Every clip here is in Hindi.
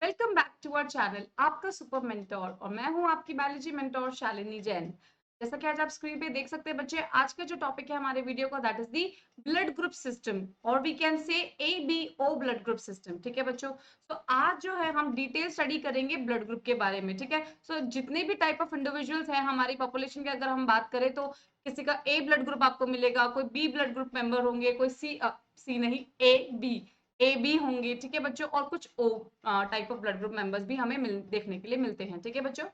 Welcome back to our channel आपका सुपर मेंटोर और मैं हूं आपकी बायोलॉजी मेंटोर शालिनी जैन। जैसा कि आज आप स्क्रीन पे देख सकते हैं बच्चे, आज का जो टॉपिक है हमारे वीडियो का that is the blood group system और we can say ABO blood group system. ठीक है बच्चों, तो आज जो है हम डिटेल स्टडी करेंगे ब्लड ग्रुप के बारे में। ठीक है, सो जितने भी टाइप ऑफ इंडिविजुअल्स हैं हमारी पॉपुलेशन की अगर हम बात करें तो किसी का A ब्लड ग्रुप आपको मिलेगा, कोई B ब्लड ग्रुप मेंबर होंगे, कोई सी नहीं ए बी होंगे। ठीक है बच्चों, और कुछ O type of blood group members भी हमें देखने के लिए मिलते हैं। ठीक है बच्चों,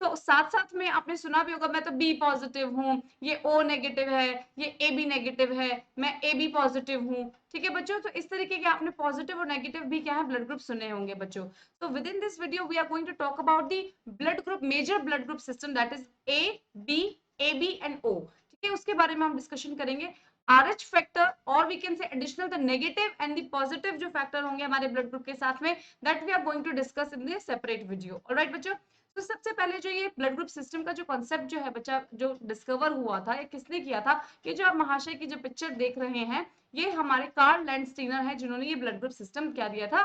तो साथ साथ में आपने सुना भी होगा मैं तो बी पॉजिटिव हूँ, ये ओ नेगेटिव है, ये ए बी नेगेटिव है, मैं ए बी पॉजिटिव हूँ। ठीक है बच्चों, तो इस तरीके के आपने पॉजिटिव और नेगेटिव भी क्या है ब्लड ग्रुप सुने होंगे बच्चों। तो with in this video we are going to talk about the blood group, major blood group system that is A B and O. ठीक है, उसके बारे में हम डिस्कशन करेंगे। RH फैक्टर और we can say additional the negative and the positive जो फैक्टर होंगे हमारे ब्लड ग्रुप के साथ में, that we are going to discuss in this separate video. All right बच्चों, तो सबसे पहले जो ये ब्लड ग्रुप सिस्टम का जो कॉन्सेप्ट जो है बच्चा जो डिस्कवर हुआ था, ये किसने किया था? ये जो आप महाशय की जो पिक्चर देख रहे हैं ये हमारे कार्ल लैंडस्टीनर है जिन्होंने ये ब्लड ग्रुप सिस्टम क्या दिया था,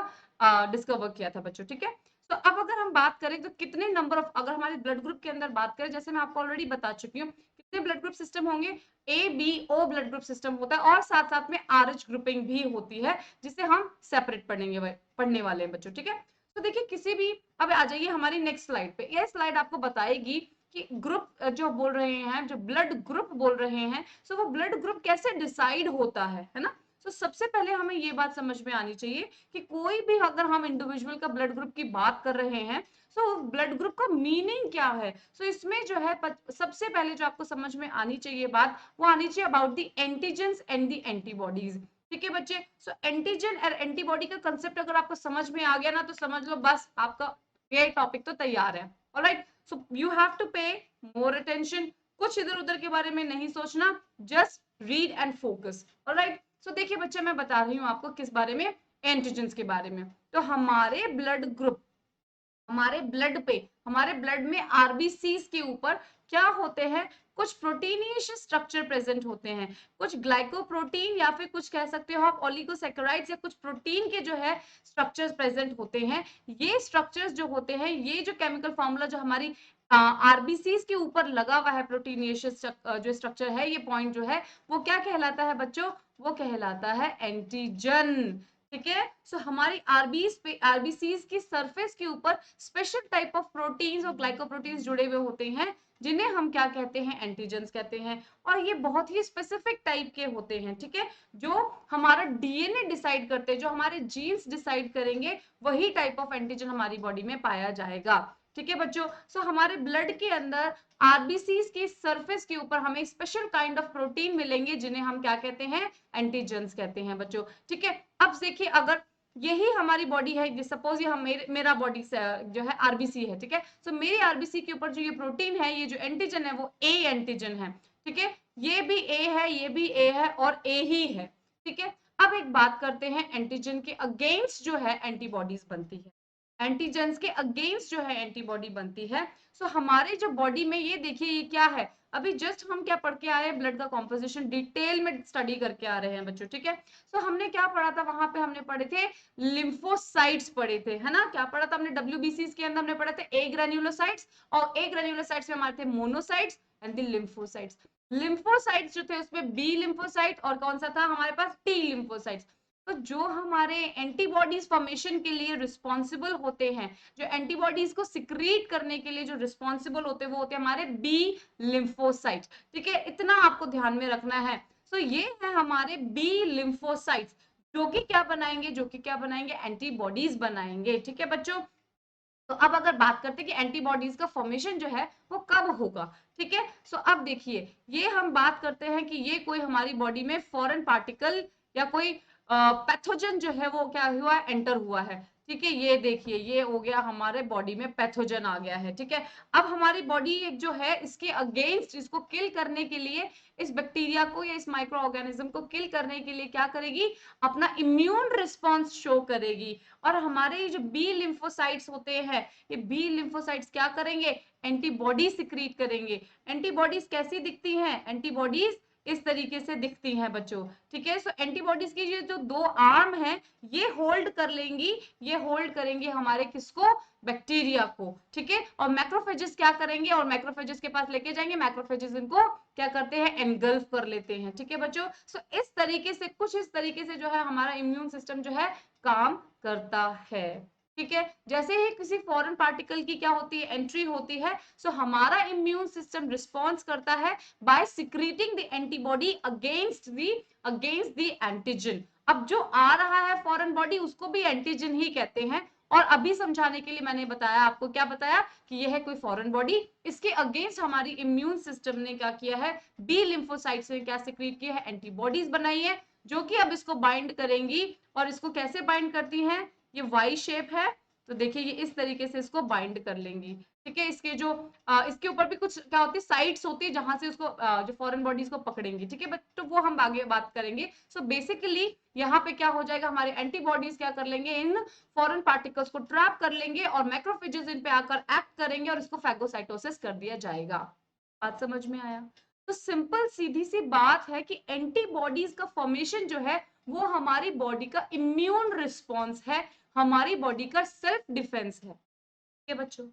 डिस्कवर किया था बच्चों। ठीक है, तो अब अगर हम बात करें तो कितने नंबर ऑफ, अगर हमारे ब्लड ग्रुप के अंदर बात करें, जैसे मैं आपको ऑलरेडी बता चुकी हूँ कितने ब्लड ग्रुप सिस्टम होंगे, ABO ब्लड ग्रुप सिस्टम होता है और साथ साथ में RH ग्रुपिंग भी होती है जिसे हम सेपरेट पढ़ने वाले हैं बच्चों। ठीक है, तो देखिए किसी भी, अब आ जाइए हमारी नेक्स्ट स्लाइड पे। यह स्लाइड आपको बताएगी कि ग्रुप जो बोल रहे हैं, जो ब्लड ग्रुप बोल रहे हैं, सो वो ब्लड ग्रुप कैसे डिसाइड होता है ना। तो सबसे पहले हमें ये बात समझ में आनी चाहिए कि कोई भी अगर हम इंडिविजुअल का ब्लड ग्रुप की बात कर रहे हैं तो ब्लड ग्रुप का मीनिंग क्या है। सो इसमें जो है सबसे पहले जो आपको समझ में आनी चाहिए बात, वो आनी चाहिए about the antigens and the antibodies. ठीक है बच्चे, सो एंटीजन और एंटीबॉडी का कंसेप्ट अगर आपको समझ में आ गया ना तो समझ लो बस आपका ये टॉपिक तो तैयार है। Alright, so you have to pay more attention, कुछ इधर उधर के बारे में नहीं सोचना, just read and focus. All right, so देखिए बच्चे मैं बता रही हूँ आपको किस बारे में, एंटीजेंस के बारे में। तो हमारे ब्लड ग्रुप, हमारे ब्लड पे, हमारे ब्लड में आरबीसीज के ऊपर क्या होते हैं, कुछ प्रोटीनियस स्ट्रक्चर प्रेजेंट होते हैं, कुछ ग्लाइकोप्रोटीन या फिर कुछ कह सकते हो आप ओलिगोसैकेराइड्स या कुछ प्रोटीन के जो है स्ट्रक्चर्स प्रेजेंट होते हैं। ये स्ट्रक्चर्स जो होते हैं, ये जो केमिकल फॉर्मूला जो हमारी आरबीसीज के ऊपर लगा हुआ है प्रोटीनियस जो स्ट्रक्चर है, ये पॉइंट जो है वो क्या कहलाता है बच्चों, वो कहलाता है एंटीजन। ठीक है, सो हमारी आरबीसीज की सरफेस के ऊपर स्पेशल टाइप ऑफ प्रोटीन्स और ग्लाइकोप्रोटीन्स जुड़े हुए होते हैं जिन्हें हम क्या कहते हैं, एंटीजेंस कहते हैं। और ये बहुत ही स्पेसिफिक टाइप के होते हैं। ठीक है, जो हमारा डीएनए डिसाइड करते हैं, जो हमारे जीन्स डिसाइड करेंगे, वही टाइप ऑफ एंटीजन हमारी बॉडी में पाया जाएगा। ठीक है बच्चों, सो हमारे ब्लड के अंदर आरबीसीज की सरफेस के ऊपर हमें स्पेशल काइंड ऑफ प्रोटीन मिलेंगे जिन्हें हम क्या कहते हैं, एंटीजेंस कहते हैं बच्चों। ठीक है, अब देखिए अगर यही हमारी बॉडी है, सपोज ये मेरा बॉडी जो है आरबीसी है। ठीक है, सो मेरी आरबीसी के ऊपर जो ये प्रोटीन है, ये जो एंटीजन है वो ए एंटीजन है। ठीक है, ये भी ए है, ये भी ए है और ए ही है। ठीक है, अब एक बात करते हैं, एंटीजन के अगेंस्ट जो है एंटीबॉडीज बनती है, एंटीजेंस के अगेंस्ट जो है एंटीबॉडी बनती है। सो हमारे जो बॉडी में ये देखिए ये क्या है, अभी जस्ट हम क्या पढ़ के आए हैं, ब्लड का कॉम्पोजिशन डिटेल में स्टडी करके आ रहे हैं बच्चों। ठीक है, तो हमने क्या पढ़ा था वहां पे, हमने पढ़े थे लिम्फोसाइट्स पढ़े थे, है ना। क्या पढ़ा था हमने, WBCs के अंदर हमने पढ़े थे ए ग्रेन्युलोसाइट्स, और ए ग्रेन्युलोसाइट्स में हमारे थे monocytes and the lymphocytes. Lymphocytes जो थे उसमें बी लिम्फोसाइट और कौन सा था हमारे पास, टी लिम्फोसाइट्स। तो जो हमारे एंटीबॉडीज फॉर्मेशन के लिए रिस्पॉन्सिबल होते हैं, जो एंटीबॉडीज को सिक्रीट करने के लिए जो रिस्पॉन्सिबल होते हैं, वो होते हैं हमारे बी लिम्फोसाइट। ठीक है, इतना आपको ध्यान में रखना है। तो ये है हमारे बी लिम्फोसाइट्स जो कि क्या बनाएंगे, जो कि क्या बनाएंगे, एंटीबॉडीज बनाएंगे। ठीक है बच्चों, तो अब अगर बात करते हैं कि एंटीबॉडीज का फॉर्मेशन जो है वो कब होगा। ठीक है, सो अब देखिए ये हम बात करते हैं कि ये कोई हमारी बॉडी में फॉरेन पार्टिकल या कोई पैथोजन जो है वो क्या हुआ, एंटर हुआ है। ठीक है, ये देखिए ये हो गया हमारे बॉडी में पैथोजन आ गया है। ठीक है, अब हमारी बॉडी जो है इसके अगेंस्ट, इसको किल करने के लिए, इस बैक्टीरिया को या इस माइक्रो ऑर्गेनिज्म को किल करने के लिए क्या करेगी, अपना इम्यून रिस्पॉन्स शो करेगी। और हमारे ये जो बी लिम्फोसाइट्स होते हैं, ये बी लिम्फोसाइट्स क्या करेंगे, एंटीबॉडी सिक्रीट करेंगे। एंटीबॉडीज कैसी दिखती हैं, एंटीबॉडीज इस तरीके से दिखती हैं बच्चों, ठीक है। सो एंटीबॉडीज की ये जो दो आर्म है ये होल्ड कर लेंगी, ये होल्ड करेंगे हमारे किसको, बैक्टीरिया को, ठीक है। और मैक्रोफेजेस क्या करेंगे, और मैक्रोफेजेस के पास लेके जाएंगे, मैक्रोफेजेस इनको क्या करते हैं, एनगल्फ कर लेते हैं, ठीक है बच्चों। सो इस तरीके से, कुछ इस तरीके से जो है हमारा इम्यून सिस्टम जो है काम करता है, ठीक है। जैसे ही किसी फॉरेन पार्टिकल की क्या होती है, एंट्री होती है, सो हमारा इम्यून सिस्टम रिस्पॉन्स करता है by secreting the antibody against the antigen. अब जो आ रहा है फॉरेन बॉडी उसको भी एंटीजन ही कहते हैं। और अभी समझाने के लिए मैंने बताया आपको, क्या बताया कि यह है कोई फॉरेन बॉडी, इसके अगेंस्ट हमारी इम्यून सिस्टम ने क्या किया है, बी लिम्फोसाइट्स ने क्या सिक्रीट किया है, एंटीबॉडीज बनाई है, जो कि अब इसको बाइंड करेंगी। और इसको कैसे बाइंड करती हैं, ये वाई शेप है, तो देखिए ये इस तरीके से इसको बाइंड कर लेंगी, ठीक है। इसके जो इसके ऊपर भी कुछ क्या होती है, साइट्स होती है जहां से उसको जो फॉरेन बॉडीज को पकड़ेंगी, ठीक है। बट तो वो हम आगे बात करेंगे। सो बेसिकली यहाँ पे क्या हो जाएगा, हमारे एंटीबॉडीज क्या कर लेंगे, इन फॉरेन पार्टिकल्स को ट्रैप कर लेंगे और मैक्रोफेजेस इन पे आकर एक्ट करेंगे और इसको फैगोसाइटोसिस कर दिया जाएगा। बात समझ में आया। तो सिंपल सीधी सी बात है कि एंटीबॉडीज का फॉर्मेशन जो है वो हमारी बॉडी का इम्यून रिस्पॉन्स है, हमारी बॉडी का सेल्फ डिफेंस है, ठीक है बच्चों।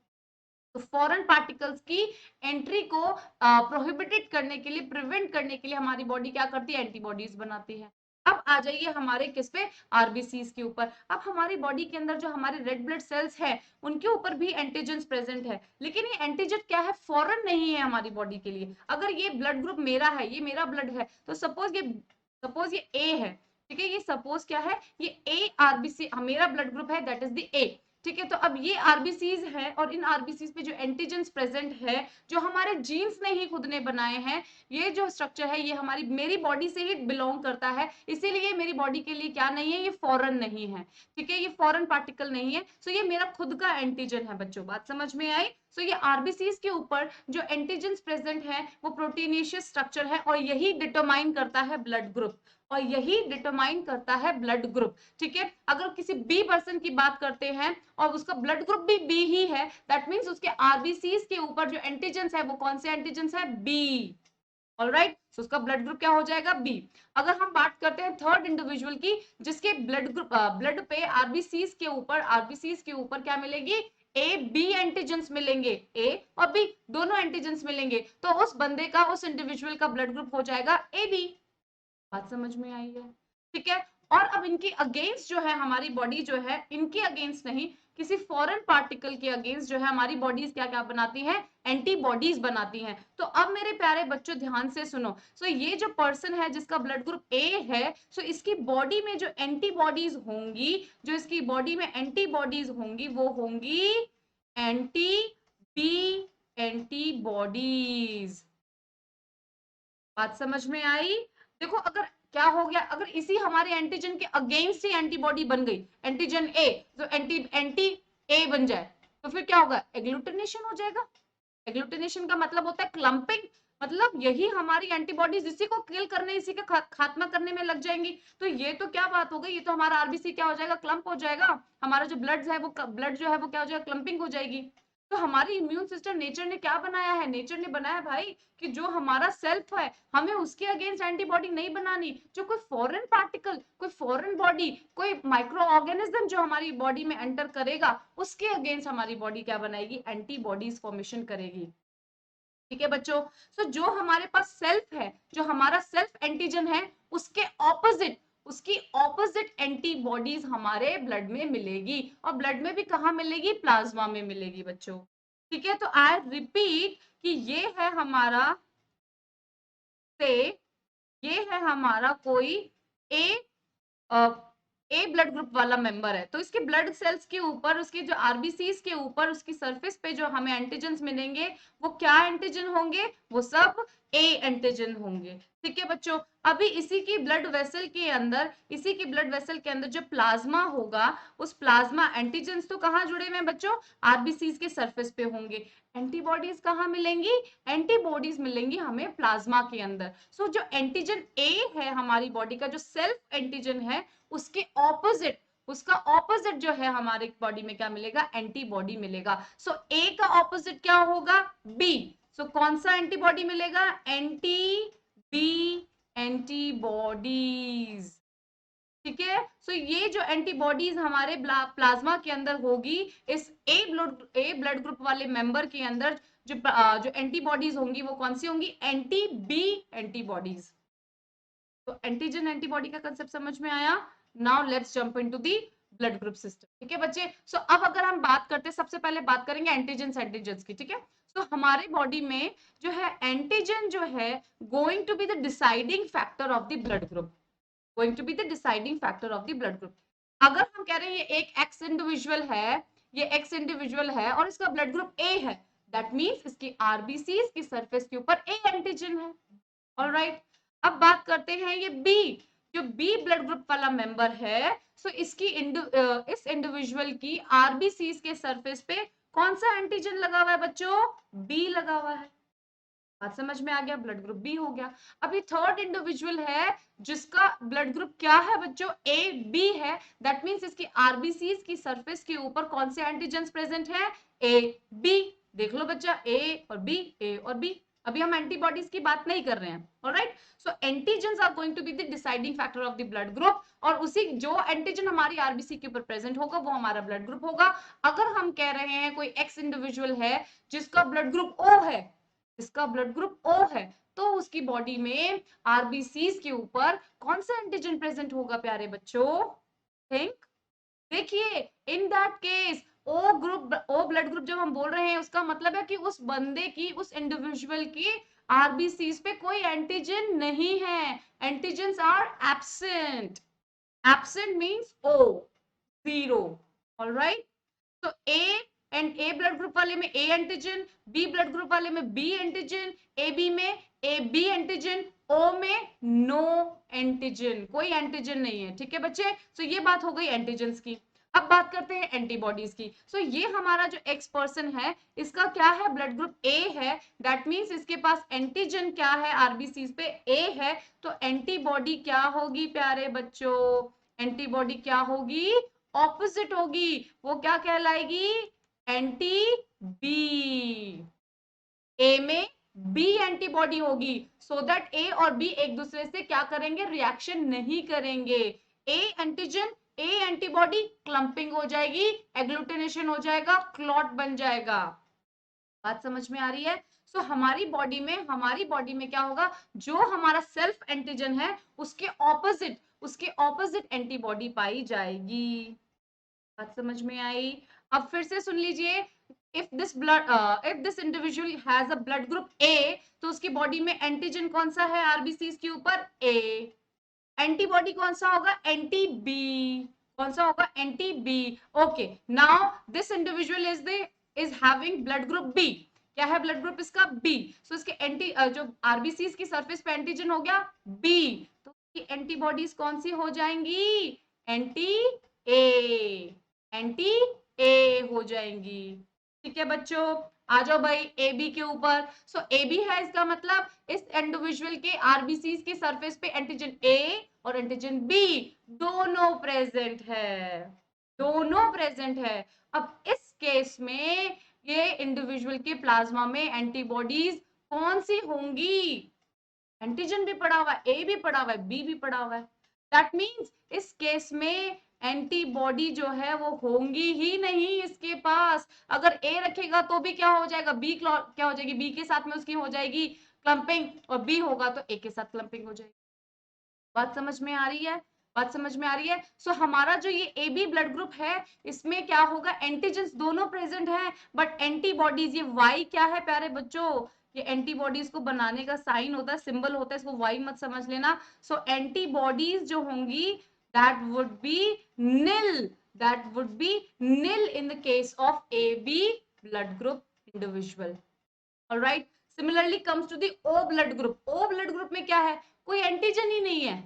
तो फॉरेन पार्टिकल्स की एंट्री को प्रोहिबिटेड करने के लिए, प्रिवेंट करने के लिए हमारी बॉडी क्या करती है, एंटीबॉडीज बनाती है। अब आ जाइए हमारे किस पे, आरबीसीज के ऊपर। अब हमारी बॉडी के अंदर जो हमारे रेड ब्लड सेल्स हैं उनके ऊपर भी एंटीजेंस प्रेजेंट है, लेकिन ये एंटीजन क्या है, फॉरेन नहीं है हमारी बॉडी के लिए। अगर ये ब्लड ग्रुप मेरा है, ये मेरा ब्लड है, तो सपोज ये ए है, ठीक है। ये सपोज क्या है, ये ए आरबीसी मेरा ब्लड ग्रुप है, दैट इज द ए, ठीक है। तो अब ये आरबीसीज है और इन आरबीसीज पे जो एंटीजेंस प्रेजेंट है, जो हमारे जीन्स ने ही खुद ने बनाए हैं, ये जो स्ट्रक्चर है ये हमारी मेरी बॉडी से ही बिलोंग करता है, इसीलिए मेरी बॉडी के लिए क्या नहीं है, ये फॉरेन नहीं है, ठीक है। ये फॉरेन पार्टिकल नहीं है। सो ये मेरा खुद का एंटीजन है बच्चों, बात समझ में आई। सो ये आरबीसीज के ऊपर जो एंटीजेंस प्रेजेंट है वो प्रोटीनेशियस स्ट्रक्चर है और यही डिटरमाइन करता है ब्लड ग्रुप, और यही डिटरमाइन करता है ब्लड ग्रुप, ठीक है। अगर किसी बी पर्सन की बात करते हैं और उसका ब्लड ग्रुप भी बी ही है, दैट मींस उसके आरबीसीज के ऊपर जो एंटीजेंस है वो कौन से एंटीजेंस है, बी, ऑलराइट। सो उसका ब्लड ग्रुप क्या हो जाएगा, बी। अगर हम बात करते हैं थर्ड इंडिविजुअल की, जिसके ब्लड ग्रुप ब्लड पे आरबीसीज के ऊपर क्या मिलेगी, ए बी एंटीजेंस मिलेंगे, ए और बी दोनों एंटीजेंस मिलेंगे, तो उस बंदे का, उस इंडिविजुअल का ब्लड ग्रुप हो जाएगा ए बी। बात समझ में आई है, ठीक है। और अब इनके अगेंस्ट जो है हमारी बॉडी जो है, इनके अगेंस्ट नहीं, किसी फॉरेन पार्टिकल के अगेंस्ट जो है हमारी बॉडीज क्या क्या बनाती हैं, एंटीबॉडीज बनाती हैं। तो अब मेरे प्यारे बच्चों ध्यान से सुनो। सो ये जो पर्सन है जिसका ब्लड ग्रुप ए है, सो इसकी बॉडी में जो एंटीबॉडीज होंगी, जो इसकी बॉडी में एंटीबॉडीज होंगी वो होंगी एंटी बी एंटीबॉडीज। बात समझ में आई। देखो अगर क्या हो गया, अगर इसी हमारे एंटीजन के अगेंस्ट ही एंटीबॉडी बन गई, एंटीजन ए, तो एंटी एंटी ए बन जाए, तो फिर क्या होगा, एग्लूटिनेशन हो जाएगा। एग्लूटिनेशन का मतलब होता है क्लंपिंग, मतलब यही हमारी एंटीबॉडीज इसी को किल करने, इसी का खात्मा करने में लग जाएंगी। तो ये तो क्या बात हो गई, ये तो हमारा आरबीसी क्या हो जाएगा, क्लंप हो जाएगा। हमारा जो ब्लड है वो ब्लड जो है वो क्या हो जाएगा, क्लंपिंग हो जाएगी। तो हमारी इम्यून सिस्टम नेचर ने क्या बनाया है, नेचर ने बनाया भाई कि जो हमारा सेल्फ है हमें उसके अगेंस्ट एंटीबॉडी नहीं बनानी। जो कोई फॉरेन पार्टिकल, कोई फॉरेन बॉडी, कोई माइक्रो ऑर्गेनिज्म जो हमारी बॉडी में एंटर करेगा, उसके अगेंस्ट हमारी बॉडी क्या बनाएगी, एंटीबॉडीज फॉर्मेशन करेगी, ठीक है बच्चों। तो जो हमारे पास सेल्फ है, जो हमारा सेल्फ एंटीजन है, उसके ऑपोजिट, उसकी ऑपोजिट एंटीबॉडीज हमारे ब्लड में मिलेगी, और ब्लड में भी कहाँ मिलेगी, प्लाज्मा में मिलेगी बच्चों, ठीक है। तो आई रिपीट कि ये है हमारा से, ये है हमारा कोई ए ए ब्लड ग्रुप वाला मेंबर है, तो इसके ब्लड सेल्स के ऊपर, उसके जो आरबीसीज के ऊपर, उसकी सरफेस पे जो हमें एंटीजन्स मिलेंगे वो क्या एंटीजन होंगे, वो सब ए एंटीजन होंगे, ठीक है बच्चों। अभी इसी की ब्लड वेसल के अंदर, इसी की ब्लड वेसल के अंदर जो प्लाज्मा होगा, उस प्लाज्मा एंटीजन्स तो कहाँ जुड़े हुए हैं बच्चों, आरबीसीज के सरफेस पे होंगे। एंटीबॉडीज कहाँ मिलेंगी, एंटीबॉडीज मिलेंगी हमें प्लाज्मा के अंदर। सो जो एंटीजन ए है हमारी बॉडी का, जो सेल्फ एंटीजन है, उसके ऑपोजिट, उसका ऑपोजिट जो है हमारे बॉडी में क्या मिलेगा, एंटीबॉडी मिलेगा। सो ए का ऑपोजिट क्या होगा, बी। सो कौन सा एंटीबॉडी मिलेगा, एंटी बी एंटीबॉडीज। ठीक है, सो ये जो एंटीबॉडीज हमारे प्लाज्मा के अंदर होगी, इस ए ब्लड ग्रुप वाले मेंबर के अंदर जो एंटीबॉडीज होंगी वो कौन सी होंगी? Anti B antibodies. तो एंटीजन एंटीबॉडी का कंसेप्ट समझ में आया। Now let's jump into the blood group system. ठीक है बच्चे, सो अब अगर हम बात करते हैं, सबसे पहले बात करेंगे एंटीजन एंटीजन्स की। ठीक है, तो हमारे बॉडी में जो है एंटीजन जो है going to be the deciding factor of the blood group, going to be the deciding factor of the blood group. अगर हम कह रहे हैं ये एक एक्स इंडिविजुअल है, ये एक्स इंडिविजुअल है और इसका ब्लड ग्रुप ए है, दैट मींस इसकी आरबीसी की सरफेस के ऊपर ए एंटीजन है। ऑलराइट, अब बात करते हैं ये बी, जो बी ब्लड ग्रुप वाला मेंबर है, सो इसकी इस इंडिविजुअल की आरबीसी के सरफेस पे कौन सा एंटीजन लगा हुआ है बच्चों? बी लगा हुआ है। बात समझ में आ गया, ब्लड ग्रुप बी हो गया। अभी थर्ड इंडिविजुअल है जिसका ब्लड ग्रुप क्या है बच्चों? ए बी है, दैट मींस इसकी आरबीसी की सरफेस के ऊपर कौन से एंटीजन प्रेजेंट है? A B. देख लो बच्चा, ए और बी, ए और बी। अभी हम एंटीबॉडीज की बात नहीं कर रहे हैं। Alright, so antigens are going to be the deciding factor of the blood group, और उसी जो एंटीजन हमारी आरबीसी के ऊपर प्रेजेंट होगा वो हमारा ब्लड ग्रुप होगा। अगर हम कह रहे हैं कोई एक्स इंडिविजुअल है जिसका ब्लड ग्रुप ओ है, जिसका ब्लड ग्रुप ओ है, तो उसकी बॉडी में आरबीसीज के ऊपर कौन सा एंटीजन प्रेजेंट होगा प्यारे बच्चों? थिंक। देखिए, in that case O group, O blood group जब हम बोल रहे हैं उसका मतलब है कि उस बंदे की, उस इंडिविजुअल की आरबीसीज पे कोई एंटीजन नहीं है, antigens are absent. Absent means O, zero. All right, तो A and A blood group वाले में A antigen, B blood group वाले में बी एंटीजन, ए बी में ए बी एंटीजन, ओ में नो एंटीजन, कोई एंटीजन नहीं है। ठीक है बच्चे, तो ये बात हो गई एंटीजन्स की। अब बात करते हैं एंटीबॉडीज की। सो ये हमारा जो एक्स पर्सन है, इसका क्या है? ब्लड ग्रुप ए है, दैट मींस इसके पास एंटीजन क्या है? आरबीसी पे ए है, तो एंटीबॉडी क्या होगी प्यारे बच्चों? एंटीबॉडी क्या होगी? ऑपोजिट होगी, वो क्या कहलाएगी? Anti B. ए में बी एंटीबॉडी होगी, सो दैट ए और बी एक दूसरे से क्या करेंगे? रिएक्शन नहीं करेंगे। ए एंटीजन, ए एंटीबॉडी, क्लंपिंग हो जाएगी, एग्लूटिनेशन हो जाएगा, क्लॉट बन जाएगा। बात समझ में आ रही है? सो हमारी बॉडी में क्या होगा? जो हमारा सेल्फ एंटीजन है उसके ऑपोजिट एंटीबॉडी पाई जाएगी। बात समझ में आई? अब फिर से सुन लीजिए, if this individual has a blood group A, तो उसकी बॉडी में एंटीजन कौन सा है आरबीसी के ऊपर? ए। एंटीबॉडी कौन सा होगा? Anti B. कौन सा होगा? Anti B. Okay, now this individual is having blood group B. क्या है ब्लड ग्रुप इसका? बी। सो इसके जो आरबीसी की सरफेस पे एंटीजन हो गया बी, तो इसकी एंटीबॉडीज कौन सी हो जाएंगी? एंटी ए, एंटी ए हो जाएंगी। ठीक है बच्चों, आ जाओ भाई ए बी के ऊपर। सो ए बी है, इसका मतलब इस इंडिविजुअल के आरबीसी के सरफेस पे एंटीजन ए और एंटीजन बी दोनों प्रेजेंट है, दोनों प्रेजेंट है। अब इस केस में ये इंडिविजुअल के प्लाज्मा में एंटीबॉडीज कौन सी होंगी? एंटीजन भी पड़ा हुआ है, ए भी पड़ा हुआ है, बी भी पड़ा हुआ है, दैट मींस इस केस में एंटीबॉडी जो है वो होंगी ही नहीं इसके पास। अगर ए रखेगा तो भी क्या हो जाएगा? बी क्या हो जाएगी? बी के साथ में उसकी हो जाएगी क्लंपिंग, और बी होगा तो ए के साथ क्लंपिंग हो जाएगी। बात समझ में आ रही है? बात समझ में आ रही है? सो हमारा जो ये ए बी ब्लड ग्रुप है, इसमें क्या होगा? एंटीजन्स दोनों प्रेजेंट है, बट एंटीबॉडीज, ये वाई क्या है प्यारे बच्चों? ये एंटीबॉडीज को बनाने का साइन होता है, सिंबल होता है, इसको वाई मत समझ लेना। सो एंटीबॉडीज जो होंगी that would be nil, that would be nil in the case of A B blood group individual. Alright, similarly comes to the O blood group. O blood group में क्या है? कोई एंटीजन ही नहीं है,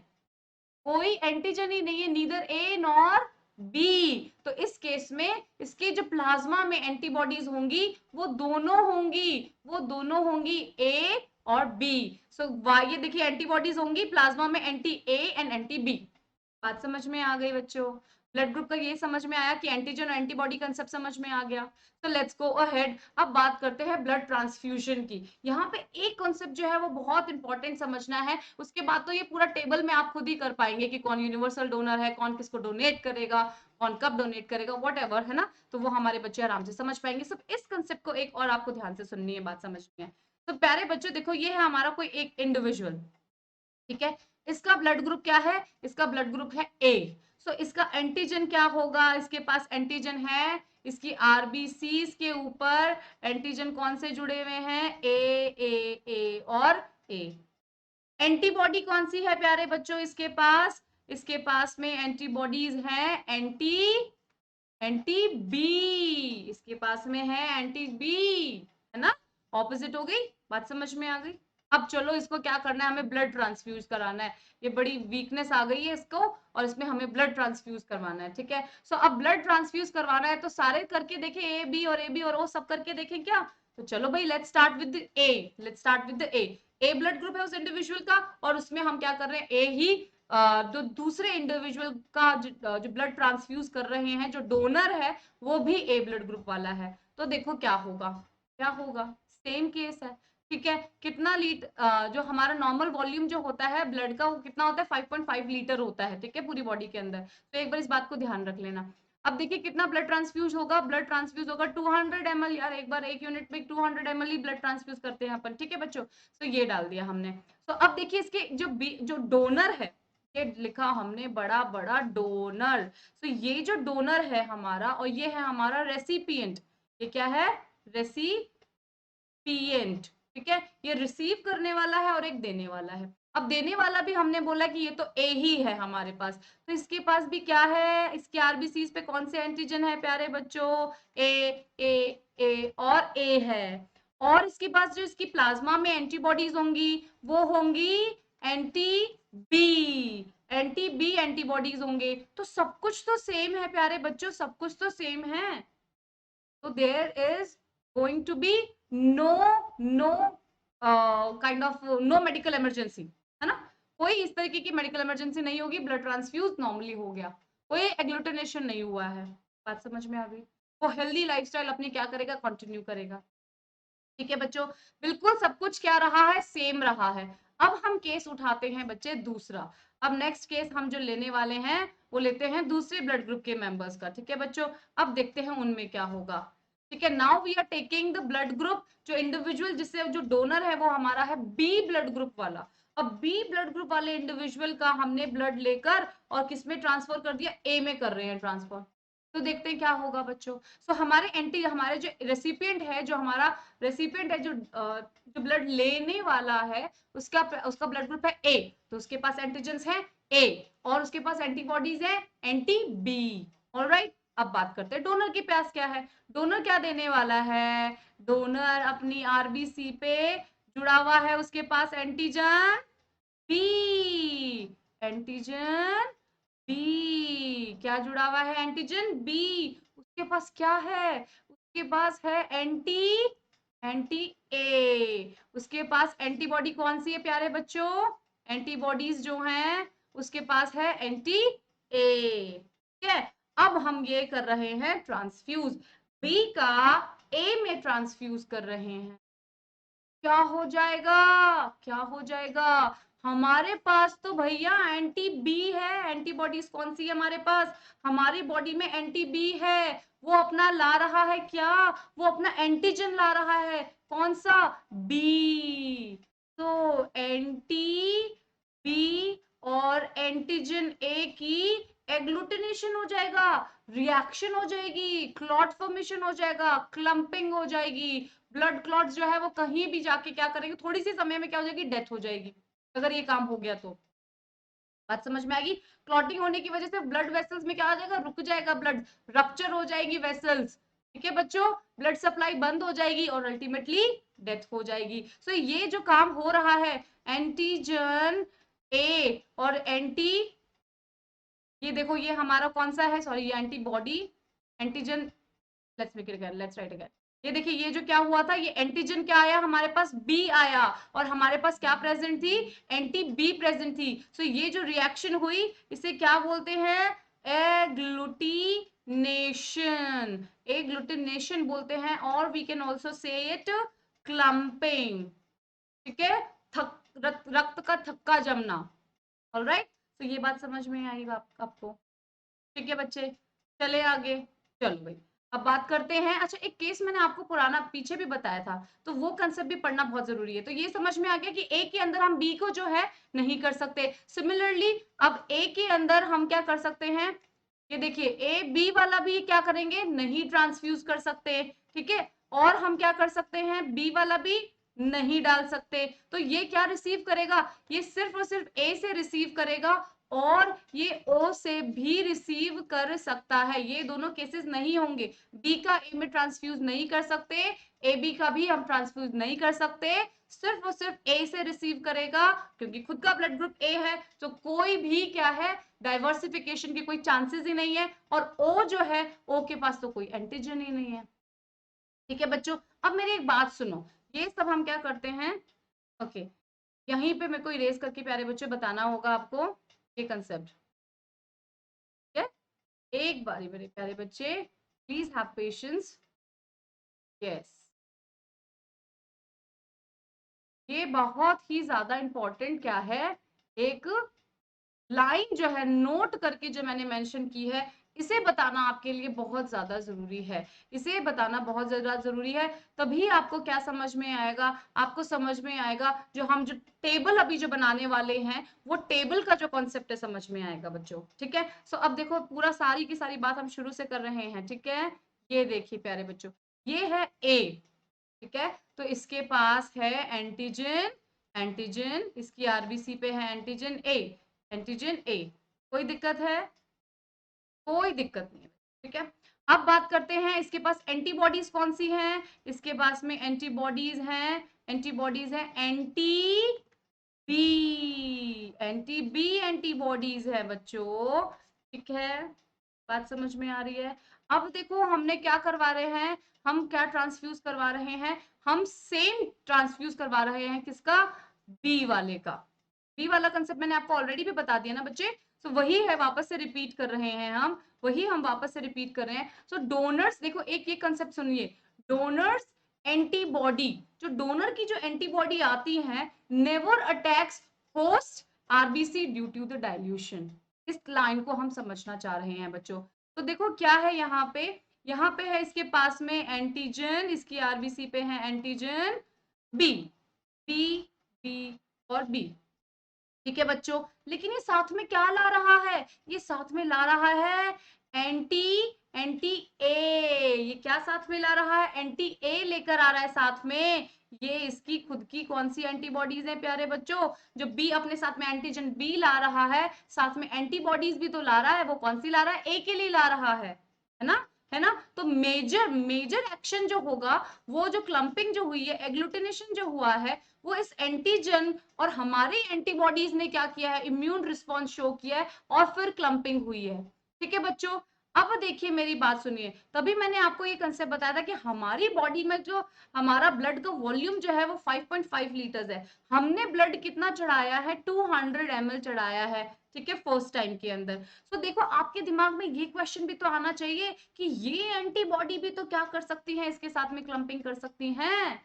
कोई एंटीजन ही नहीं है, नीदर ए नॉर बी। तो इस केस में इसके जो प्लाज्मा में एंटीबॉडीज होंगी वो दोनों होंगी, वो दोनों होंगी ए और बी। सो ये देखिए एंटीबॉडीज होंगी प्लाज्मा में, anti A and anti B. बात समझ में आ गई बच्चों? ब्लड ग्रुप का ये समझ में आया कि एंटीजन और एंटीबॉडी कंसेप्ट समझ में आ गया। तो लेट्स गो अहेड, अब बात करते हैं ब्लड ट्रांसफ्यूजन की। यहाँ पे एक कॉन्सेप्ट जो है वो बहुत इंपॉर्टेंट समझना है, उसके बाद तो ये पूरा टेबल में आप खुद ही कर पाएंगे कि कौन यूनिवर्सल डोनर है, कौन किसको डोनेट करेगा, कौन कब डोनेट करेगा, वॉट एवर, है ना। तो वो हमारे बच्चे आराम से समझ पाएंगे। सब इस कंसेप्ट को एक और आपको ध्यान से सुननी है, बात समझनी है। तो प्यारे बच्चों देखो, ये है हमारा कोई एक इंडिविजुअल, ठीक है। इसका ब्लड ग्रुप क्या है? इसका ब्लड ग्रुप है ए। सो इसका एंटीजन क्या होगा? इसके पास एंटीजन है, इसकी आरबीसी के ऊपर एंटीजन कौन से जुड़े हुए हैं? ए और ए। एंटीबॉडी कौन सी है प्यारे बच्चों इसके पास? इसके पास में एंटीबॉडीज हैं एंटी बी, इसके पास में है एंटी बी, है ना। ऑपोजिट हो गई, बात समझ में आ गई। अब चलो इसको क्या करना है, हमें ब्लड ट्रांसफ्यूज कराना है। ये बड़ी वीकनेस आ गई है इसको, और इसमें हमें ब्लड ट्रांसफ्यूज करवाना है, ठीक है। सो अब ब्लड ट्रांसफ्यूज करवाना है तो सारे करके देखें, ए बी और ओ सब करके देखें क्या। तो चलो भाई, let's start with A, let's start with A blood group है उस इंडिविजुअल का, और उसमें हम क्या कर रहे हैं, ए ही जो दूसरे इंडिविजुअल का जो ब्लड ट्रांसफ्यूज कर रहे हैं, जो डोनर है वो भी ए ब्लड ग्रुप वाला है। तो देखो क्या होगा, क्या होगा, सेम केस है, ठीक है। कितना लीटर, जो हमारा नॉर्मल वॉल्यूम जो होता है ब्लड का, वो कितना होता है? 5.5 लीटर होता है, ठीक है, पूरी बॉडी के अंदर। तो एक बार इस बात को ध्यान रख लेना। अब देखिए कितना ब्लड ट्रांसफ्यूज होगा, ब्लड ट्रांसफ्यूज होगा 200 ml। यार एक बार एक यूनिट में 200 ml ही ब्लड ट्रांसफ्यूज करते हैं अपन, ठीक है बच्चों। तो ये डाल दिया हमने। तो अब देखिए इसके जो डोनर है, ये लिखा हमने बड़ा बड़ा डोनर। तो ये जो डोनर है हमारा, और ये है हमारा रेसिपिएंट। ये क्या है? रेसिपिएंट, ठीक है। ये रिसीव करने वाला है और एक देने वाला है। अब देने वाला भी हमने बोला कि ये तो ए ही है हमारे पास, तो इसके पास भी क्या है? इसके आरबीसीज पे कौन से एंटीजन है प्यारे बच्चों? ए ए ए और ए है। और इसके पास जो इसकी प्लाज्मा में एंटीबॉडीज होंगी, वो होंगी anti B, anti B antibodies होंगे। तो सब कुछ तो सेम है प्यारे बच्चों, सब कुछ तो सेम है। तो there is going to be no no kind of no medical emergency, है ना। कोई इस तरीके की मेडिकल इमरजेंसी नहीं होगी, ब्लड ट्रांसफ्यूज नॉर्मली हो गया, कोई एग्लूटिनेशन नहीं हुआ है। बात समझ में आ गई। वो हेल्दी लाइफस्टाइल अपनी क्या करेगा? कंटिन्यू करेगा, ठीक है बच्चों। बिल्कुल सब कुछ क्या रहा है? सेम रहा है। अब हम केस उठाते हैं बच्चे दूसरा। अब नेक्स्ट केस हम जो लेने वाले हैं, वो लेते हैं दूसरे ब्लड ग्रुप के मेंबर्स का, ठीक है बच्चों। अब देखते हैं उनमें क्या होगा, ठीक है। Now we are taking the blood group, जो इंडिविजुअल जिससे जो डोनर है वो हमारा है बी ब्लड ग्रुप वाला। अब बी ब्लड ग्रुप वाले इंडिविजुअल का हमने ब्लड लेकर और किसमें ट्रांसफर कर दिया? ए में कर रहे हैं ट्रांसफर। तो देखते हैं क्या होगा बच्चों। सो हमारे जो रेसिपिएंट है, जो हमारा रेसिपिएंट है, जो ब्लड लेने वाला है, उसका ब्लड ग्रुप है ए। तो उसके पास एंटीजेंस है ए, और उसके पास एंटीबॉडीज है एंटी बी। ऑलराइट, अब बात करते हैं डोनर के पास क्या है। डोनर क्या देने वाला है? डोनर अपनी आरबीसी पे जुड़ा हुआ है, उसके पास एंटीजन बी, एंटीजन बी क्या जुड़ा हुआ है? Antigen B. उसके पास क्या है? उसके पास है एंटी ए। उसके पास एंटीबॉडी कौन सी है प्यारे बच्चों? एंटीबॉडीज जो हैं उसके पास है एंटी ए, ठीक है। अब हम ये कर रहे हैं ट्रांसफ्यूज, बी का ए में ट्रांसफ्यूज कर रहे हैं। क्या हो जाएगा? क्या हो जाएगा? हमारे पास तो भैया एंटी बी है। एंटीबॉडीज कौन सी है हमारे पास? हमारी बॉडी में एंटी बी है। वो अपना ला रहा है क्या? वो अपना एंटीजन ला रहा है। कौन सा? बी। तो एंटी बी और एंटीजन ए की एग्लूटिनेशन हो जाएगा, रिएक्शन हो जाएगी, क्लॉट फॉर्मेशन हो जाएगा, क्लंपिंग हो जाएगी। ब्लड क्लॉट्स जो है वो कहीं भी जाके क्या करेंगे? थोड़ी सी समय में क्या हो जाएगी? डेथ हो जाएगी, अगर ये काम हो गया तो। बात समझ में आएगी। क्लॉटिंग होने की वजह से ब्लड वेसल्स में क्या आ जाएगा? रुक जाएगा ब्लड, रप्चर हो जाएगी वेसल्स, ठीक है बच्चों। ब्लड सप्लाई बंद हो जाएगी और अल्टीमेटली डेथ हो जाएगी। सो ये जो काम हो रहा है, एंटीजन ए और एंटी, ये देखो ये हमारा कौन सा है? सॉरी, ये antibody, antigen, let's write again. ये देखिए ये जो क्या हुआ था, ये एंटीजन क्या आया हमारे पास? बी आया, और हमारे पास क्या प्रेजेंट थी? एंटी बी प्रेजेंट थी। सो ये जो रिएक्शन हुई इसे क्या बोलते हैं? एग्लूटिनेशन, एग्लूटिनेशन बोलते हैं, और we can also say it clumping, ठीक है, रक्त का थक्का जमना। ऑलराइट, तो ये बात समझ में आई आपको, ठीक है बच्चे, चले आगे। चलो भाई, अब बात करते हैं। अच्छा, एक केस मैंने आपको पुराना पीछे भी बताया था, तो वो कंसेप्ट भी पढ़ना बहुत जरूरी है। तो ये समझ में आ गया कि ए के अंदर हम बी को जो है नहीं कर सकते। सिमिलरली अब ए के अंदर हम क्या कर सकते हैं, ये देखिए, ए बी वाला भी क्या करेंगे, नहीं ट्रांसफ्यूज कर सकते, ठीक है। और हम क्या कर सकते हैं, बी वाला भी नहीं डाल सकते। तो ये क्या रिसीव करेगा, ये सिर्फ और सिर्फ ए से रिसीव करेगा, और ये ओ से भी रिसीव कर सकता है। ये दोनों केसेस नहीं होंगे, बी का ए में ट्रांसफ्यूज नहीं कर सकते, ए बी का भी हम ट्रांसफ्यूज नहीं कर सकते, सिर्फ और सिर्फ ए से रिसीव करेगा, क्योंकि खुद का ब्लड ग्रुप ए है, तो कोई भी क्या है, डाइवर्सिफिकेशन के कोई चांसेस ही नहीं है। और ओ जो है, ओ के पास तो कोई एंटीजन ही नहीं है, ठीक है बच्चों। अब मेरी एक बात सुनो, ये सब हम क्या करते हैं, ओके, यहीं पे मेरे को इरेज करके प्यारे बच्चों बताना होगा आपको ये कंसेप्ट, ठीक है। एक बारी मेरे प्यारे बच्चे, प्लीज हैव पेशेंस, यस, ये बहुत ही ज्यादा इंपॉर्टेंट क्या है, एक लाइन जो है नोट करके जो मैंने मेंशन की है, इसे बताना आपके लिए बहुत ज्यादा जरूरी है, इसे बताना बहुत ज्यादा जरूरी है। तभी आपको क्या समझ में आएगा, आपको समझ में आएगा जो हम जो टेबल अभी जो बनाने वाले हैं, वो टेबल का जो कॉन्सेप्ट है समझ में आएगा बच्चों, ठीक है। सो अब देखो, पूरा सारी की सारी बात हम शुरू से कर रहे हैं, ठीक है। ये देखिए प्यारे बच्चों, ये है ए, ठीक है, तो इसके पास है एंटीजन, एंटीजन इसकी आरबीसी पे है एंटीजन ए, एंटीजन ए, कोई दिक्कत है, कोई दिक्कत नहीं है, ठीक है। अब बात करते हैं, इसके पास एंटीबॉडीज कौन सी हैं, इसके पास में एंटीबॉडीज हैं, एंटीबॉडीज है anti B, anti B antibodies है बच्चों, ठीक है, बात समझ में आ रही है। अब देखो, हमने क्या करवा रहे हैं, हम क्या ट्रांसफ्यूज करवा रहे हैं, हम सेम ट्रांसफ्यूज करवा रहे हैं, किसका, बी वाले का। बी वाला कंसेप्ट मैंने आपको ऑलरेडी भी बता दिया ना बच्चे, तो वही है, वापस से रिपीट कर रहे हैं हम, वही हम वापस से रिपीट कर रहे हैं। सो डोनर्स, देखो एक ये कंसेप्ट सुनिए, डोनर्स एंटीबॉडी, जो डोनर की जो एंटीबॉडी आती है, never attacks host RBC due to the dilution. इस लाइन को हम समझना चाह रहे हैं बच्चों। तो देखो क्या है यहाँ पे, यहाँ पे है इसके पास में एंटीजन, इसकी आरबीसी पे है एंटीजन बी, बी, बी और बी, ठीक है बच्चों। लेकिन ये साथ में क्या ला रहा है, ये साथ में ला रहा है एंटी, एंटी ए, ये क्या साथ में ला रहा है, एंटी ए लेकर आ रहा है साथ में। ये इसकी खुद की कौन सी एंटीबॉडीज हैं प्यारे बच्चों, जो बी अपने साथ में एंटीजन बी ला रहा है, साथ में एंटीबॉडीज भी तो ला रहा है, वो कौन सी ला रहा है, ए के लिए ला रहा है ना, है ना। तो मेजर मेजर एक्शन जो होगा, वो जो क्लंपिंग जो हुई है, एग्लूटिनेशन जो हुआ है, वो इस एंटीजन और हमारी एंटीबॉडीज ने क्या किया है, इम्यून रिस्पॉन्स शो किया है, और फिर क्लंपिंग हुई है, ठीक है बच्चों। अब देखिए मेरी बात सुनिए, तभी मैंने आपको ये कंसेप्ट बताया था कि हमारी बॉडी में जो हमारा ब्लड का वॉल्यूम जो है वो 5.5 लीटर्स है, हमने ब्लड कितना चढ़ाया है, 200 ml चढ़ाया है, ठीक है, फर्स्ट टाइम के अंदर। तो देखो, आपके दिमाग में ये क्वेश्चन भी तो आना चाहिए कि ये एंटीबॉडी भी तो क्या कर सकती है, इसके साथ में क्लंपिंग कर सकती हैं,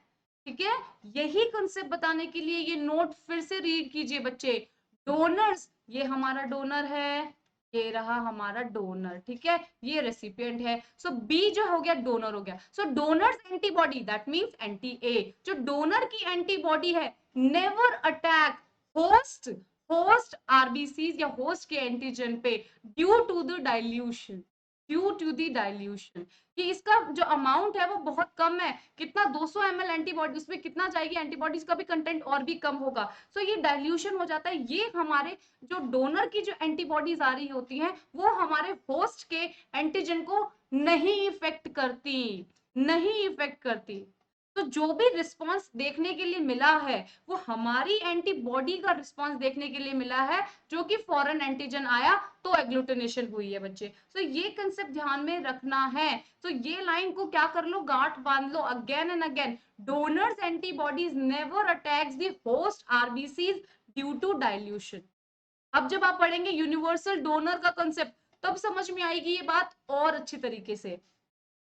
ठीक है। यही कंसेप्ट बताने के लिए ये नोट फिर से रीड कीजिए बच्चे। डोनर्स, ये हमारा डोनर है, ये रहा हमारा डोनर, ठीक है, ये रेसिपिएंट है। सो बी जो हो गया डोनर हो गया। So donors antibody that means anti A, जो डोनर की एंटीबॉडी है, never attack host, host RBCs या होस्ट के एंटीजन पे due to the dilution, due to the dilution, कि इसका जो अमाउंट है वो बहुत कम है, कितना 200 ml एंटीबॉडी, उसमें कितना जाएगी एंटीबॉडीज का भी कंटेंट और भी कम होगा, सो ये डाइल्यूशन हो जाता है। ये हमारे जो डोनर की जो एंटीबॉडीज आ रही होती हैं, वो हमारे होस्ट के एंटीजन को नहीं इफेक्ट करती, नहीं इफेक्ट करती। तो जो भी रिस्पांस देखने के लिए मिला है, वो हमारी एंटीबॉडी का रिस्पांस देखने के लिए मिला है, जो कि फॉरेन एंटीजन आया तो एग्लूटिनेशन हुई है बच्चे। तो ये कंसेप्ट ध्यान में रखना है। तो ये लाइन को क्या कर लो, गांठ बांध लो again and again, donors antibodies never attacks the host RBCs due to dilution. अब जब आप पढ़ेंगे यूनिवर्सल डोनर का कंसेप्ट, तब समझ में आएगी ये बात और अच्छी तरीके से।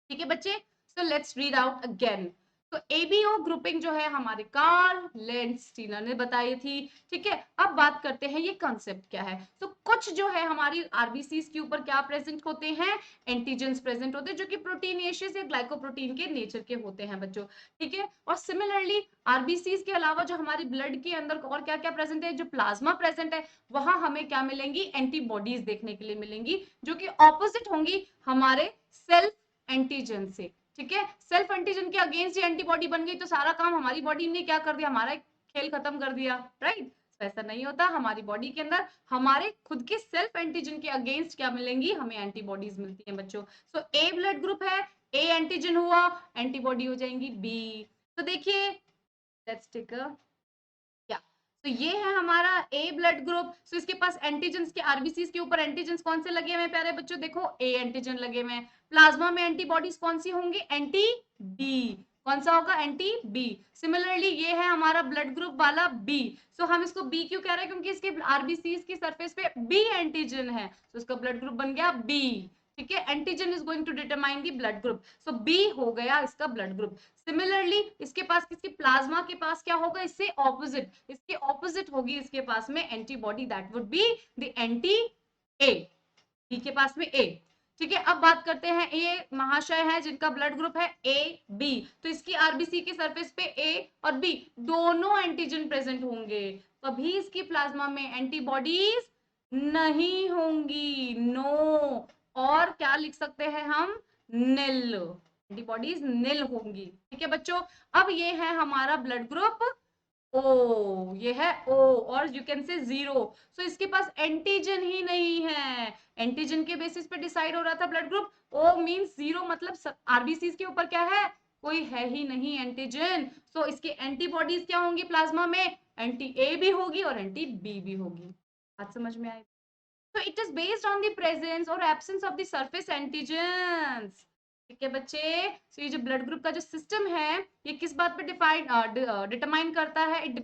ठीक है बच्चे, so let's read out again. तो एबीओ ग्रुपिंग जो है हमारे कार्ल लेंडस्टीनर ने बताई थी। ठीक है, अब बात करते हैं ये कंसेप्ट क्या है। तो कुछ जो है हमारी आरबीसी के ऊपर क्या प्रेजेंट होते हैं, एंटीजेंस प्रेजेंट होते हैं जो कि प्रोटीनेशियस या ग्लाइकोप्रोटीन के नेचर के होते हैं बच्चों। ठीक है, और सिमिलरली आरबीसी के अलावा जो हमारी ब्लड के अंदर और क्या क्या प्रेजेंट है, जो प्लाज्मा प्रेजेंट है, वहां हमें क्या मिलेंगी, एंटीबॉडीज देखने के लिए मिलेंगी, जो कि ऑपोजिट होंगी हमारे सेल्फ एंटीजन से। ठीक है, सेल्फ एंटीजन के अगेंस्ट ये एंटीबॉडी बन गई तो सारा काम हमारी बॉडी ने क्या कर दिया, हमारा खेल खत्म कर दिया, राइट। ऐसा नहीं होता, हमारी बॉडी के अंदर हमारे खुद के सेल्फ एंटीजन के अगेंस्ट क्या मिलेंगी, हमें एंटीबॉडीज मिलती हैं बच्चों। सो ए ब्लड ग्रुप है, ए एंटीजन हुआ, एंटीबॉडी हो जाएंगी बी। तो देखिए, लेट्स टेक अ तो ये है हमारा ए ब्लड ग्रुप। सो इसके पास एंटीजेंस के, आरबीसीज के ऊपर एंटीजेंस कौन से लगे हुए हैं प्यारे बच्चों, देखो ए एंटीजन लगे हुए हैं। प्लाज्मा में एंटीबॉडीज कौन सी होंगी, एंटी बी। कौन सा होगा, एंटी बी। सिमिलरली ये है हमारा ब्लड ग्रुप वाला बी। सो हम इसको बी क्यों कह रहे हैं, क्योंकि इसके आरबीसीज की सरफेस पे बी एंटीजन है, तो इसका ब्लड ग्रुप बन गया बी। ठीक है, antigen is going to determine the blood group, so B हो गया इसका ब्लड ग्रुप। सिमिलरली इसके पास, किसके, प्लाज्मा के पास क्या होगा, इससे ऑपोजिट, इसके ऑपोजिट होगी इसके पास में antibody, that would be the anti A, B के पास में ए। ठीक है, अब बात करते हैं ए महाशय है जिनका ब्लड ग्रुप है ए बी। तो इसकी आरबीसी के सरफेस पे ए और बी दोनों एंटीजन प्रेजेंट होंगे, कभी इसकी प्लाज्मा में एंटीबॉडीज नहीं होंगी, नो। और क्या लिख सकते हैं हम, नील, एंटीबॉडीज नील होंगी। ठीक है बच्चों, अब ये है हमारा ब्लड ग्रुप ओ, ये है ओ, और यू कैन से जीरो। सो इसके पास एंटीजन ही नहीं है, एंटीजन के बेसिस पे डिसाइड हो रहा था ब्लड ग्रुप। ओ मींस जीरो, मतलब आरबीसी के ऊपर क्या है, कोई है ही नहीं एंटीजन। सो इसकी एंटीबॉडीज क्या होंगी प्लाज्मा में, एंटी ए भी होगी और एंटी बी भी होगी। बात समझ में आई। So it is based on the presence or absence of the surface antigens. ठीक है बच्चे, so ये जो ब्लड ग्रुप का जो सिस्टम है ये किस बात पे डिटरमाइन करता है, it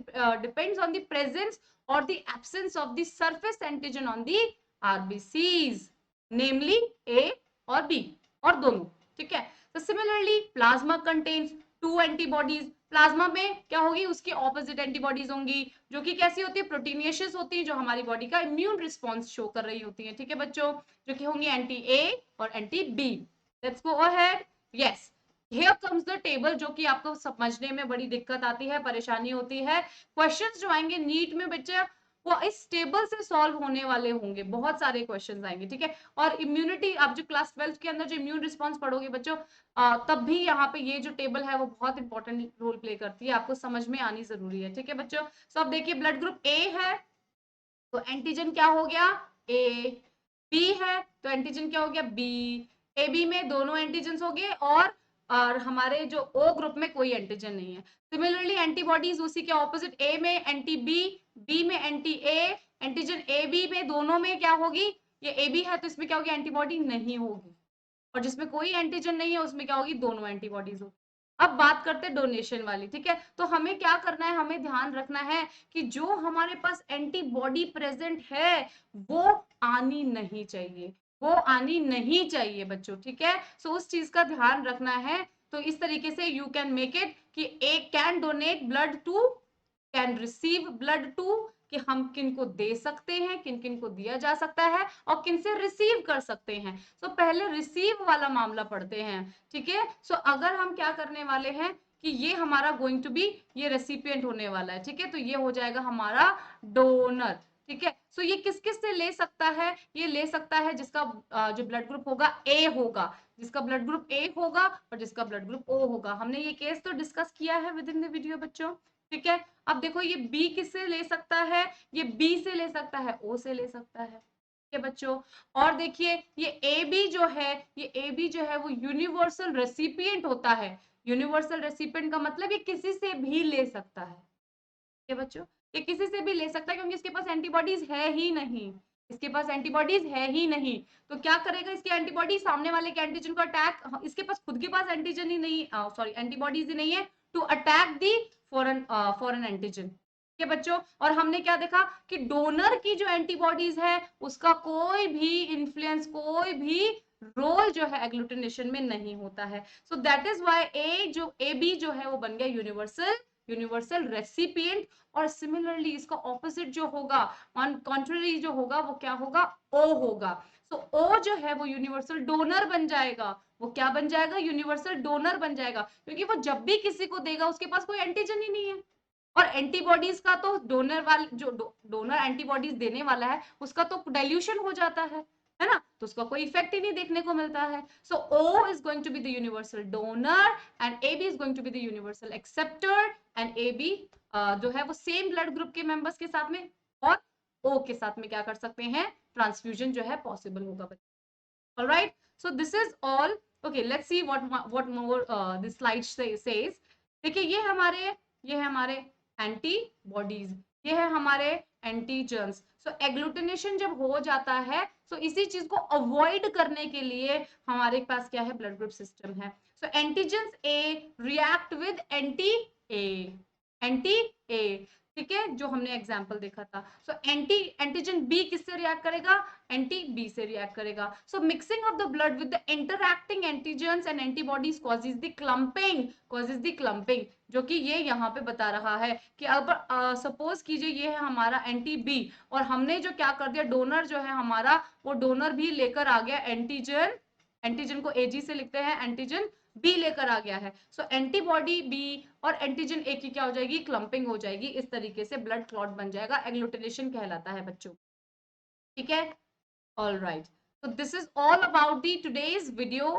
depends on the presence और the absence of the surface antigen on the RBCs, namely A और बी, और दोनों। ठीक है, तो similarly plasma contains two antibodies, plasma में क्या होगी, उसकी ऑपोजिट एंटीबॉडीज होंगी, जो कि कैसी होती है, प्रोटीनियस होती है, जो हमारी बॉडी का इम्यून रिस्पॉन्स शो कर रही होती है। ठीक है बच्चों, जो कि होंगी एंटी ए और anti B. Let's go ahead, yes, here comes the table, जो कि आपको समझने में बड़ी दिक्कत आती है, परेशानी होती है। क्वेश्चंस जो आएंगे नीट में बच्चे, वो इस टेबल से सॉल्व होने वाले होंगे, बहुत सारे क्वेश्चंस आएंगे। ठीक है, और इम्यूनिटी, आप जो क्लास 12 के अंदर जो इम्यून रिस्पॉन्स पढ़ोगे बच्चों, तब भी यहाँ पे ये जो टेबल है वो बहुत इंपॉर्टेंट रोल प्ले करती है, आपको समझ में आनी जरूरी है। ठीक है बच्चों, सो अब देखिए ब्लड ग्रुप ए है तो एंटीजन क्या हो गया, ए। बी है तो एंटीजन क्या हो गया, बी। ए बी में दोनों एंटीजन हो गए, और हमारे जो ओ ग्रुप में कोई एंटीजन नहीं है। सिमिलरली एंटीबॉडीज उसी के ऑपोजिट, ए में एंटी बी, बी में anti A, antigen A B में दोनों में क्या होगी, ये ए बी है तो इसमें क्या होगी, एंटीबॉडी नहीं होगी, और जिसमें कोई एंटीजन नहीं है उसमें क्या होगी, दोनों एंटीबॉडीज होगी। अब बात करते हैं डोनेशन वाली। ठीक है, तो हमें क्या करना है, हमें ध्यान रखना है कि जो हमारे पास एंटीबॉडी प्रेजेंट है वो आनी नहीं चाहिए, वो आनी नहीं चाहिए बच्चों। ठीक है, सो उस चीज का ध्यान रखना है। तो इस तरीके से यू कैन मेक इट कि A can donate blood to, can receive blood to, कि हम किन को दे सकते हैं, किन किन को दिया जा सकता है, और किन से रिसीव कर सकते हैं। तो पहले रिसीव वाला मामला पढ़ते हैं। ठीक है, सो अगर हम क्या करने वाले हैं कि ये हमारा गोइंग टू बी, ये रेसिपिएंट होने वाला है। ठीक है, तो ये हो जाएगा हमारा डोनर। ठीक है, सो ये किस किस से ले सकता है, ये ले सकता है जिसका जो ब्लड ग्रुप होगा ए होगा, जिसका ब्लड ग्रुप ए होगा और जिसका ब्लड ग्रुप ओ होगा। हमने ये केस तो डिस्कस किया है विद इन द वीडियो बच्चों। ठीक है, अब देखो ये बी किससे ले सकता है, ये बी से ले सकता है, ओ से ले सकता है। ठीक है बच्चों, और देखिए ये ए बी जो है, ये ए बी जो है वो यूनिवर्सल रेसिपिएंट होता है। यूनिवर्सल रेसिपिएंट का मतलब ये किसी से भी ले सकता है। ठीक है बच्चों, ये किसी से भी ले सकता है क्योंकि इसके पास एंटीबॉडीज है ही नहीं, इसके पास एंटीबॉडीज है ही नहीं। तो क्या करेगा, इसकी एंटीबॉडी सामने वाले के एंटीजन को अटैक, इसके पास खुद के पास एंटीजन ही नहीं, सॉरी एंटीबॉडीज ही नहीं है to attack the foreign antigen. ठीक है बच्चों, और हमने क्या देखा कि डोनर की जो एंटीबॉडीज है उसका कोई भी इन्फ्लुएंस, कोई भी रोल जो है एग्लूटिनेशन में नहीं होता है। So that is why A B जो है वो बन गया यूनिवर्सल रेसिपिएंट। और सिमिलरली इसका ऑपोजिट जो होगा, ऑन कॉन्ट्ररी जो होगा वो क्या होगा, ओ होगा। सो ओ जो है वो यूनिवर्सल डोनर बन जाएगा। वो क्या बन जाएगा, यूनिवर्सल डोनर बन जाएगा, क्योंकि वो जब भी किसी को देगा उसके पास कोई एंटीजन ही नहीं है। और एंटीबॉडीज का तो डोनर वाले जो डोनर एंटीबॉडीज देने वाला है उसका तो डाइल्यूशन हो जाता है ना, तो उसका कोई इफेक्ट ही नहीं देखने को मिलता है। So O is going to be the universal donor and A B is going to be the universal acceptor. And A B जो है वो सेम ब्लड ग्रुप के मेंबर्स के साथ में और ओ के साथ में क्या कर सकते हैं, ट्रांसफ्यूजन जो है पॉसिबल होगा। Alright, so this is all. Okay, let's see what more this slide says. देखिए ये हमारे एंटीबॉडीज, ये है हमारे एंटीजन्स। सो एग्लूटिनेशन जब हो जाता है तो इसी चीज को अवॉइड करने के लिए हमारे पास क्या है, ब्लड ग्रुप सिस्टम है। So antigens A react with anti A, ठीक है, जो हमने एग्जांपल देखा था। सो एंटीजन बी किससे रिएक्ट करेगा, एंटी बी से रिएक्ट करेगा। So mixing of the blood with the interacting antigens and antibodies causes the clumping, जो कि ये यहाँ पे बता रहा है कि अब सपोज कीजिए ये है हमारा एंटी बी और हमने जो क्या कर दिया, डोनर जो है हमारा वो डोनर भी लेकर आ गया एंटीजन को एजी से लिखते हैं, एंटीजन बी लेकर आ गया है। सो एंटीबॉडी बी और एंटीजन ए की क्या हो जाएगी, क्लंपिंग हो जाएगी। इस तरीके से ब्लड क्लॉट बन जाएगा, एग्लूटिनेशन कहलाता है बच्चों। ठीक है, all right. So this is all about the today's video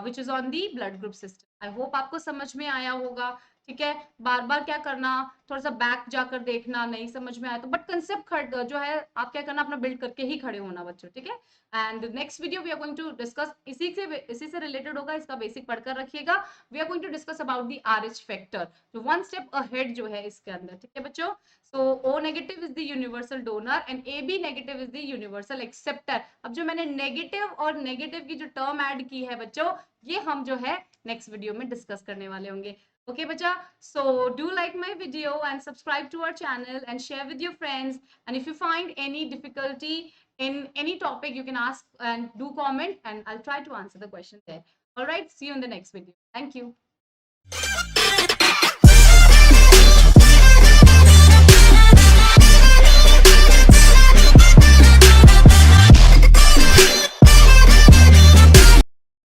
which is on the blood group system. I hope आपको समझ में आया होगा। ठीक है, बार बार क्या करना, थोड़ा सा बैक जाकर देखना, नहीं समझ में आया तो बट कंसेप्ट जो है आप क्या करना, अपना बिल्ड करके ही खड़े होना बच्चों। ठीक है, and next video we are going to discuss, इसी से रिलेटेड होगा, इसका बेसिक पढ़कर रखिएगा। We are going to discuss about the RH factor, जो वन स्टेप अहेड जो है इसके अंदर। ठीक है बच्चों, so O negative is the universal donor and AB negative is the universal acceptor. अब जो मैंने नेगेटिव और नेगेटिव की जो टर्म ऐड की है बच्चों, ये हम जो है नेक्स्ट वीडियो में डिस्कस करने वाले होंगे। Okay bacha, so do like my video and subscribe to our channel and share with your friends, and if you find any difficulty in any topic you can ask and do comment and I'll try to answer the question there. All right, see you in the next video. Thank you.